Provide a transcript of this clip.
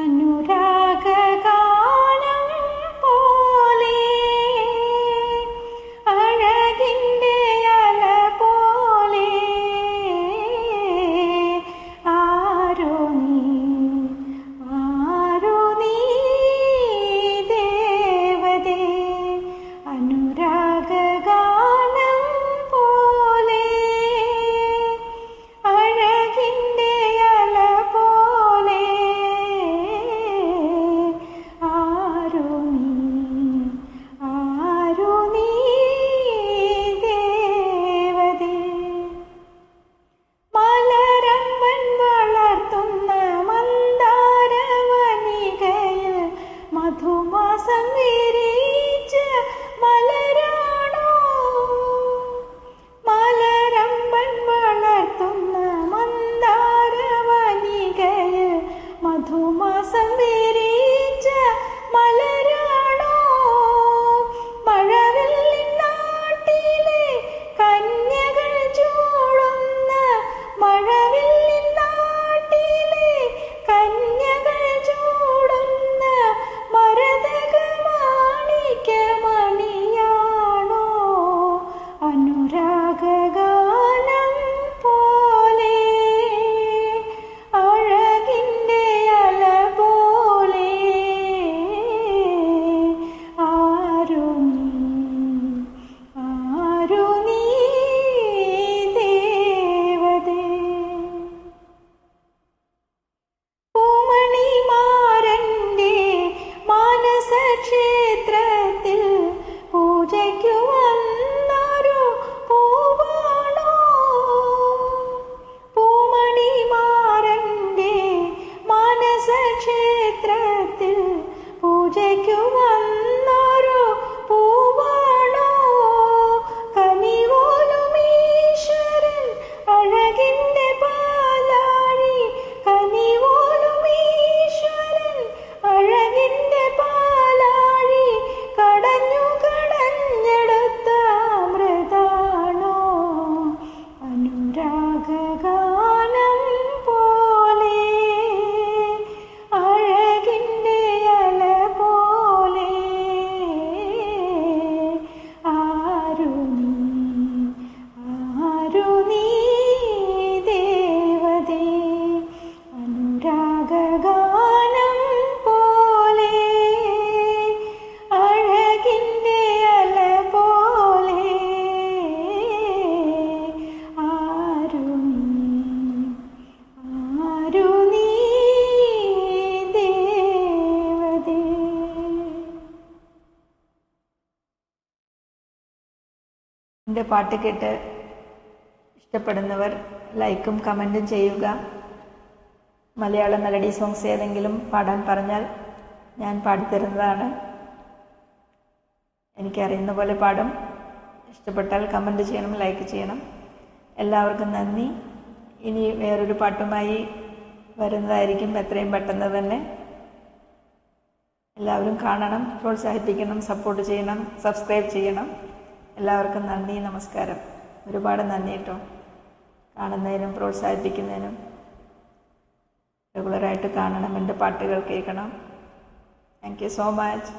അനുരാഗഗാനം പോലെ അഴകിൻ്റെ അല പോലെ ആരോ നീ ദേവതേ അനുരാഗഗാനം പോലെ അഴകിൻ്റെ അല പോലെ ആരോ നീ ദേവതേ മലരമ്പൻ വളർത്തുന്ന മന്ദാരവനികയിൽ മധുമാസം വിരിച്ച മലരാണോ മലരമ്പൻ വളർത്തുന്ന മന്ദാരവനികയിൽ മധുമാസം വിരിച്ച മലരാണോ മഴവില്ലിൻ നാട്ടിലെ കന്യകൾ ചൂടുന്ന മഴവില്ലിൻ നാട്ടിലെ കന്യകൾ ചൂടുന്ന മരതക മാണിക്യമണിയാണോ അനുരാഗഗാനം പോലെ അഴകിൻ്റെ അല പോലെ ആരോ നീ ദേവതേ പൂമണിമാരൻ്റെ മാനസക്ഷേത്രത്തിൽ പൂജയ്ക്കു വന്നൊരു പൂവാണോ പൂമണിമാരൻ്റെ മാനസക്ഷേത്രത്തിൽ പൂജയ്ക്കു വന്നൊരു പൂവാണോ കനിവോലും ഈശ്വരൻ അഴകിൻ്റെ പാലാഴി കനിവോലും ഈശ്വരൻ അഴകിൻ്റെ പാലാഴി കടഞ്ഞെടുത്ത അമൃതാണോ അനുരാഗഗാനം പോലെ അഴകിൻ്റെ അല പോലെ ആരോ നീ ദേവതേ അനുരാഗഗാനം പോലെ അഴകിൻ്റെ അല പോലെ ആരോ നീ ദേവതേ. എൻ്റെ പാട്ട് കേട്ട് ഇഷ്ടപ്പെടുന്നവർ ലൈക്കും കമൻറ്റും ചെയ്യുക. മലയാളം മെലഡി സോങ്സ് ഏതെങ്കിലും പാടാൻ പറഞ്ഞാൽ ഞാൻ പാടിത്തരുന്നതാണ്. എനിക്കറിയുന്ന പോലെ പാടും. ഇഷ്ടപ്പെട്ടാൽ കമൻറ്റ് ചെയ്യണം, ലൈക്ക് ചെയ്യണം. എല്ലാവർക്കും നന്ദി. ഇനി വേറൊരു പാട്ടുമായി വരുന്നതായിരിക്കും എത്രയും പെട്ടെന്ന് തന്നെ. എല്ലാവരും കാണണം, പ്രോത്സാഹിപ്പിക്കണം, സപ്പോർട്ട് ചെയ്യണം, സബ്സ്ക്രൈബ് ചെയ്യണം. എല്ലാവർക്കും നന്ദി, നമസ്കാരം. ഒരുപാട് നന്ദി കേട്ടോ, കാണുന്നതിനും പ്രോത്സാഹിപ്പിക്കുന്നതിനും. റെഗുലറായിട്ട് കാണണം, എൻ്റെ പാട്ടുകൾ കേൾക്കണം. Thank you so much.